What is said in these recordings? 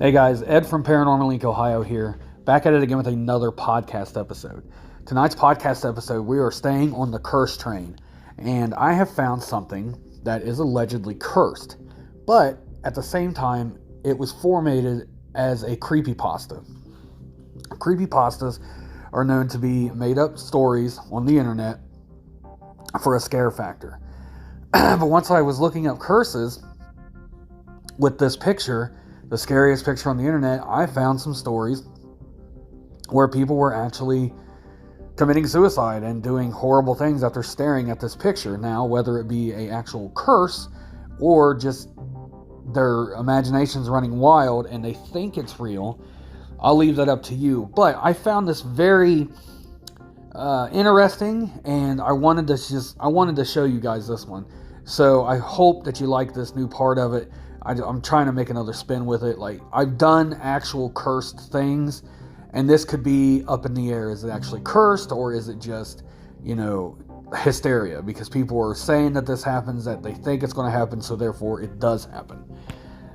Hey guys, Ed from Paranormal Link, Ohio here, back at it again with another podcast episode. Tonight's podcast episode, we are staying on the curse train, and I have found something that is allegedly cursed, but at the same time, it was formatted as a creepypasta. Creepypastas are known to be made-up stories on the internet for a scare factor. But once I was looking up curses with this picture, the scariest picture on the internet, I found some stories where people were actually committing suicide and doing horrible things after staring at this picture. Now, whether it be an actual curse or just their imagination's running wild and they think it's real, I'll leave that up to you. But I found this very interesting, and I wanted to show you guys this one. So I hope that you like this new part of it. I'm trying to make another spin with it. Like, I've done actual cursed things, and this could be up in the air. Is it actually cursed, or is it just, hysteria? Because people are saying that this happens, that they think it's going to happen, so therefore it does happen.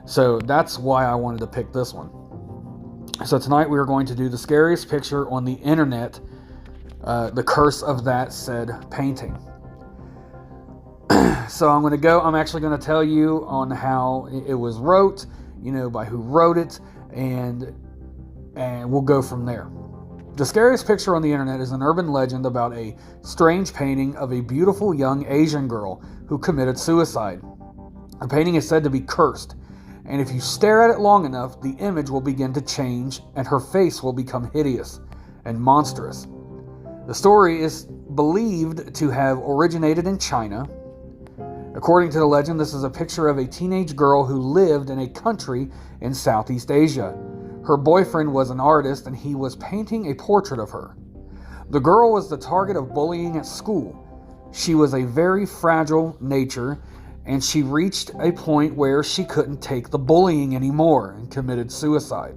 So that's why I wanted to pick this one. So tonight we are going to do the scariest picture on the internet, the curse of that said painting. So I'm actually going to tell you on how it was wrote, by who wrote it, and we'll go from there. The scariest picture on the internet is an urban legend about a strange painting of a beautiful young Asian girl who committed suicide. The painting is said to be cursed, and if you stare at it long enough, the image will begin to change and her face will become hideous and monstrous. The story is believed to have originated in China. According to the legend, this is a picture of a teenage girl who lived in a country in Southeast Asia. Her boyfriend was an artist and he was painting a portrait of her. The girl was the target of bullying at school. She was a very fragile nature, and she reached a point where she couldn't take the bullying anymore and committed suicide.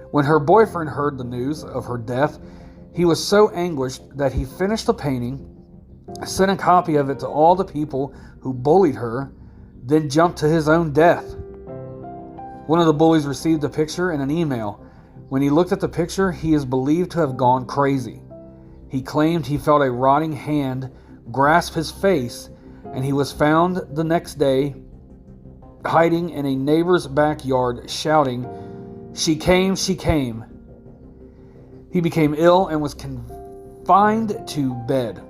When her boyfriend heard the news of her death, he was so anguished that he finished the painting, sent a copy of it to all the people who bullied her, then jumped to his own death. One of the bullies received the picture and an email. When he looked at the picture, he is believed to have gone crazy. He claimed he felt a rotting hand grasp his face, and he was found the next day hiding in a neighbor's backyard shouting, "She came, she came." He became ill and was confined to bed.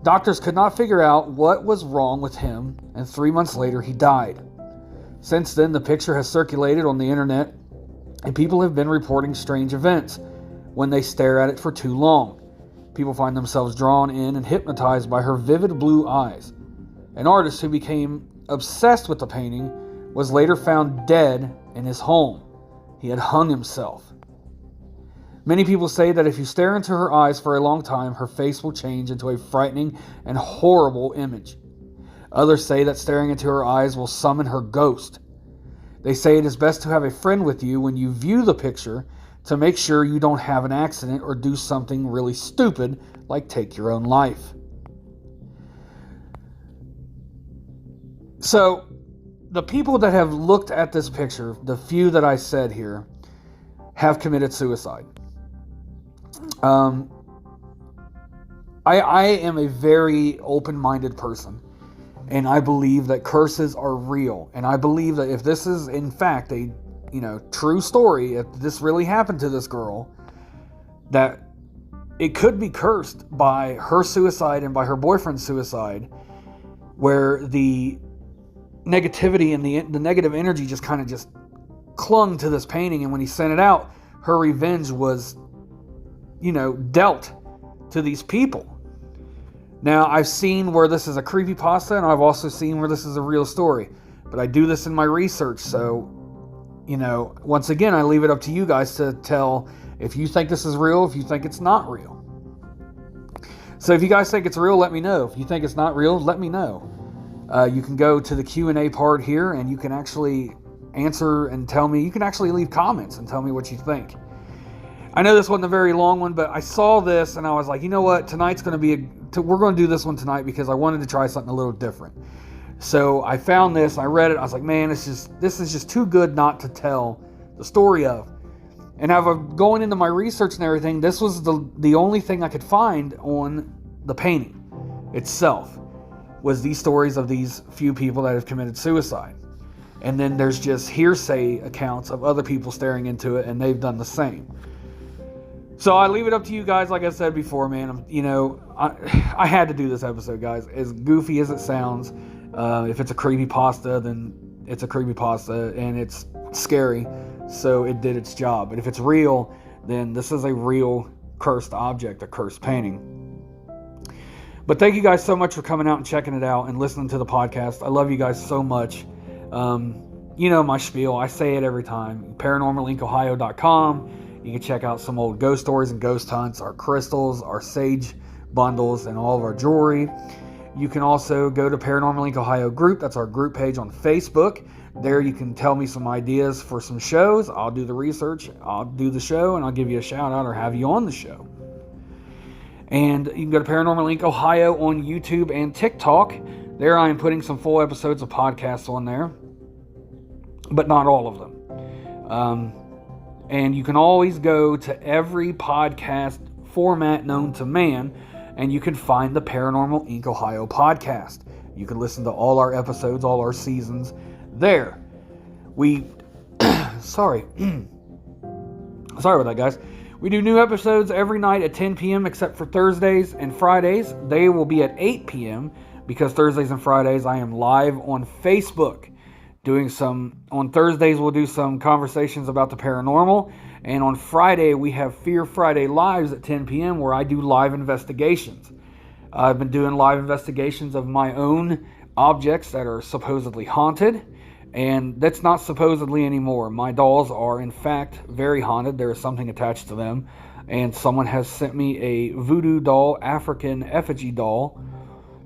Doctors could not figure out what was wrong with him, and 3 months later he died. Since then, the picture has circulated on the internet, and people have been reporting strange events when they stare at it for too long. People find themselves drawn in and hypnotized by her vivid blue eyes. An artist who became obsessed with the painting was later found dead in his home. He had hung himself. Many people say that if you stare into her eyes for a long time, her face will change into a frightening and horrible image. Others say that staring into her eyes will summon her ghost. They say it is best to have a friend with you when you view the picture to make sure you don't have an accident or do something really stupid like take your own life. So, the people that have looked at this picture, the few that I said here, have committed suicide. I am a very open-minded person, and I believe that curses are real, and I believe that if this is in fact a true story, if this really happened to this girl, that it could be cursed by her suicide and by her boyfriend's suicide, where the negativity and the negative energy just kind of just clung to this painting, and when he sent it out, her revenge was dealt to these people. Now, I've seen where this is a creepypasta, and I've also seen where this is a real story. But I do this in my research, so, once again, I leave it up to you guys to tell if you think this is real, if you think it's not real. So if you guys think it's real, let me know. If you think it's not real, let me know. You can go to the Q&A part here, and you can actually answer and tell me. You can actually leave comments and tell me what you think. I know this wasn't a very long one, but I saw this and I was like, you know what? Tonight's going to be we're going to do this one tonight because I wanted to try something a little different. So I found this, I read it, I was like, man, this is just too good not to tell the story of. And going into my research and everything, this was the only thing I could find on the painting itself, was these stories of these few people that have committed suicide. And then there's just hearsay accounts of other people staring into it, and they've done the same. So I leave it up to you guys. Like I said before, man, I had to do this episode, guys. As goofy as it sounds, if it's a creepypasta, then it's a creepypasta, and it's scary, so it did its job. But if it's real, then this is a real cursed object, a cursed painting. But thank you guys so much for coming out and checking it out and listening to the podcast. I love you guys so much. You know my spiel. I say it every time. ParanormalIncOhio.com. You can check out some old ghost stories and ghost hunts, our crystals, our sage bundles, and all of our jewelry. You can also go to Paranormal Inc. Ohio group. That's our group page on Facebook. There you can tell me some ideas for some shows. I'll do the research. I'll do the show, and I'll give you a shout out or have you on the show. And you can go to Paranormal Inc. Ohio on YouTube and TikTok. There I am putting some full episodes of podcasts on there, but not all of them. And you can always go to every podcast format known to man, and you can find the Paranormal Inc. Ohio podcast. You can listen to all our episodes, all our seasons there. Sorry about that, guys. We do new episodes every night at 10 p.m. except for Thursdays and Fridays. They will be at 8 p.m. because Thursdays and Fridays I am live on Facebook. On Thursdays we'll do some conversations about the paranormal, and on Friday we have Fear Friday Lives at 10 p.m. where I do live investigations. I've been doing live investigations of my own objects that are supposedly haunted, and that's not supposedly anymore. My dolls are in fact very haunted. There is something attached to them, and someone has sent me a voodoo doll, African effigy doll,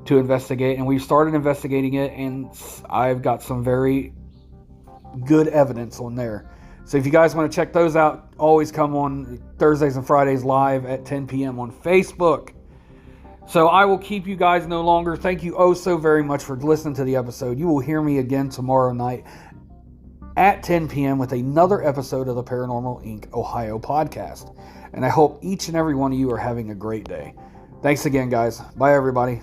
to investigate, and we've started investigating it, and I've got some very good evidence on there. So if you guys want to check those out, always come on Thursdays and Fridays live at 10 p.m. on Facebook. So I will keep you guys no longer. Thank you oh so very much for listening to the episode. You will hear me again tomorrow night at 10 p.m. with another episode of the Paranormal Inc. Ohio podcast. And I hope each and every one of you are having a great day. Thanks again, guys. Bye, everybody.